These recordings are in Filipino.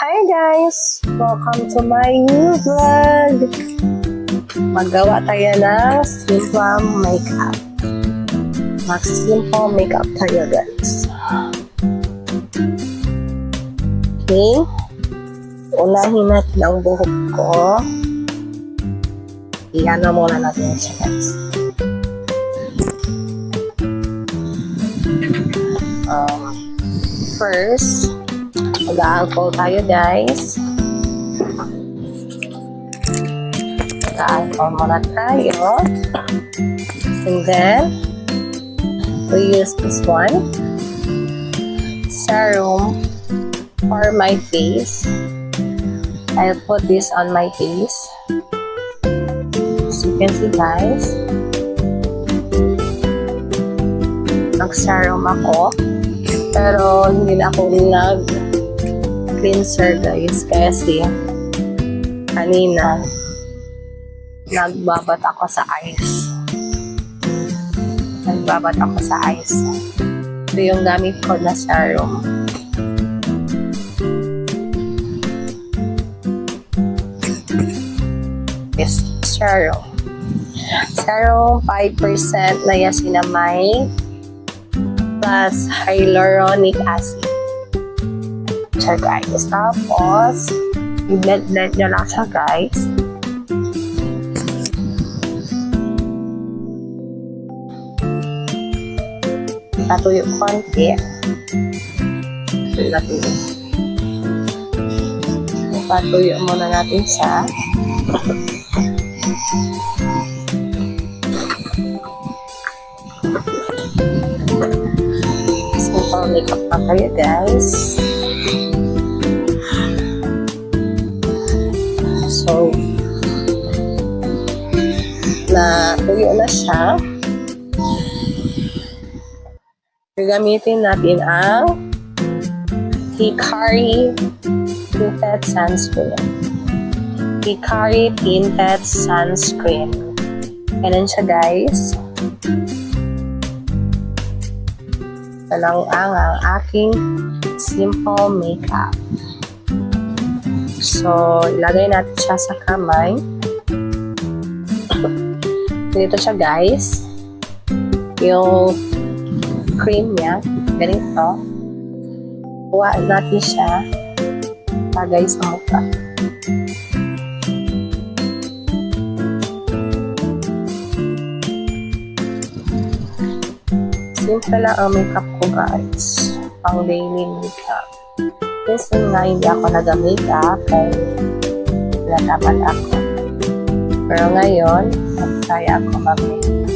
Hi guys! Welcome to my new vlog! Maggawa tayo ng simple makeup. Mag-simple makeup tayo guys. Okay. Unahin natin ang buhok ko. Iyan na muna natin siya guys. First, mag-a-alcohol tayo guys. Mag-a-alcohol muna tayo. And then, we use this one. Serum for my face. I'll put this on my face. As you can see guys, nag-serum ako. Pero hindi na ako nag-cleanser guys kasi kanina nagbabat ako sa ice. Ito yung gamit ko na serum. Yes, serum. Serum 5% niacinamide plus hyaluronic acid. Siya guys. Tapos, i-blend nyo lang siya guys. Patuyo konti. Patuyo muna natin siya. Simple makeup pa kayo guys. So, natuyo na siya. Gagamitin natin ang Hikari Tinted Sunscreen. Hikari Tinted Sunscreen. Ganun siya guys. Ito lang ang aking simple makeup. So, ilagay natin siya sa kamay. Ganito siya guys. Yung cream niya. Ganito. Kuha natin siya. Lagay sa mukha. Simple lang ang makeup ko guys. Pang daily makeup. Kasi nga hindi ako nag-makeup kaya natapat ako. Pero ngayon, kaya ako mag-makeup.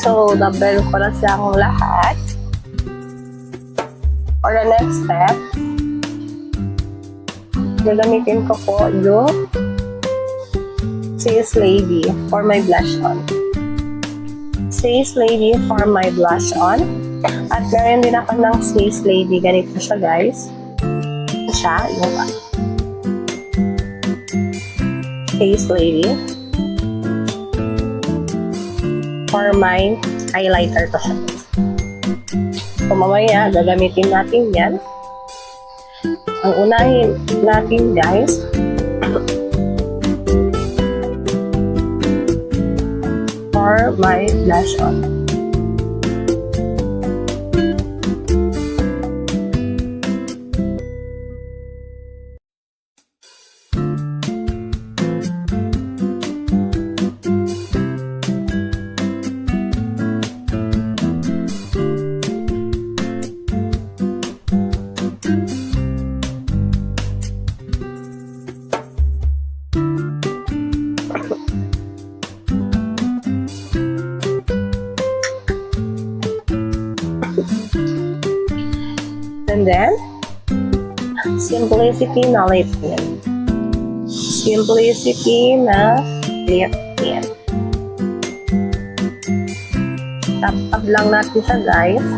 So, double ko na siyang lahat. For the next step, gagamitin ko po yung Says Lady for my blush on. Says Lady for my blush on. At meron din ako ng Says Lady. Ganito siya guys. Ito siya. Yung Says Lady. For my highlighter to siya. So, mamaya, gagamitin natin yan. Ang unahin natin, guys, for my blush on. And then, simplicity na lip tint. Simplicity na lip tint. Tap-tap lang natin siya, guys.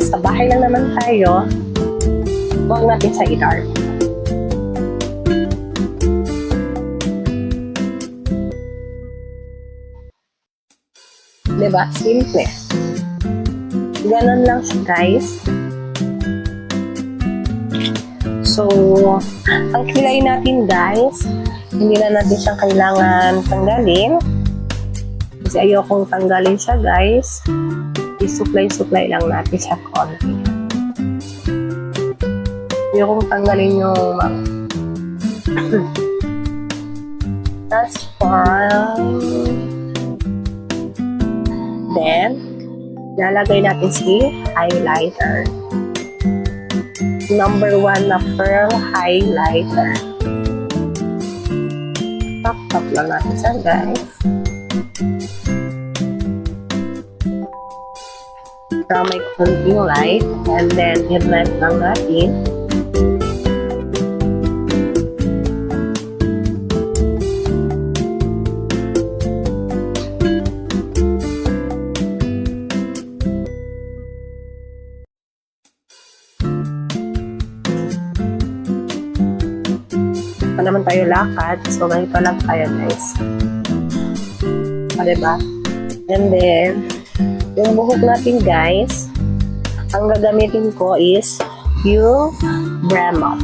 Sa bahay lang naman tayo, huwag natin sa i-dark. Diba? Simple. Ganon lang siya, guys. So, ang kilay natin, guys, hindi na natin siyang kailangan tanggalin. Kasi ayokong tanggalin siya, guys. I-supply lang natin siya konti. Ayokong tanggalin yung that's fine. Then, lalagay natin si highlighter. Number 1 na pearl highlighter. Tap-tap lang natin siya, guys. Para may konting light. And then, i-blend lang natin. Pa naman tayo lakad. So, ganito lang tayo, guys. Diba? And then, yung buhok natin, guys, ang gagamitin ko is yung Brahma.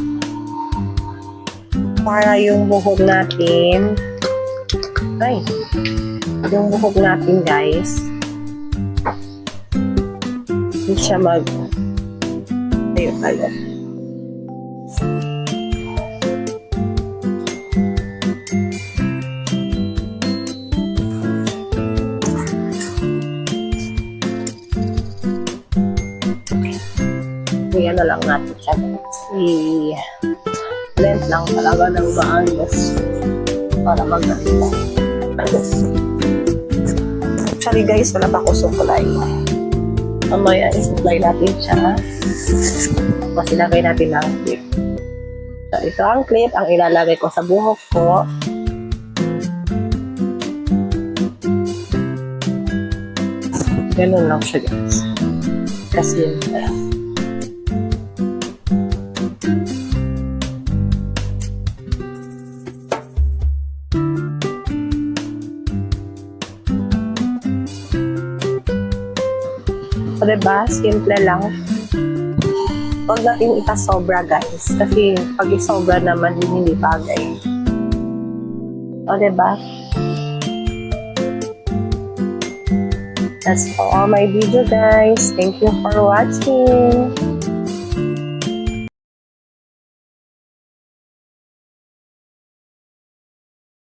Para yung buhok natin, yung buhok natin, guys, hindi siya tayo. Yan na lang natin siya. I-blend lang talaga ng maayos para maganda. Actually, guys, wala pa ako supply. Mamaya i-supply natin siya. Kasi lagay natin ng clip. So, ito ang clip ang ilalagay ko sa buhok ko. Ganun lang siya, guys. Kasi yun siya. So, diba? Simple lang. Huwag natin ipasobra, guys. Kasi pag isobra naman, hindi bagay. So, diba? That's for all my video, guys. Thank you for watching.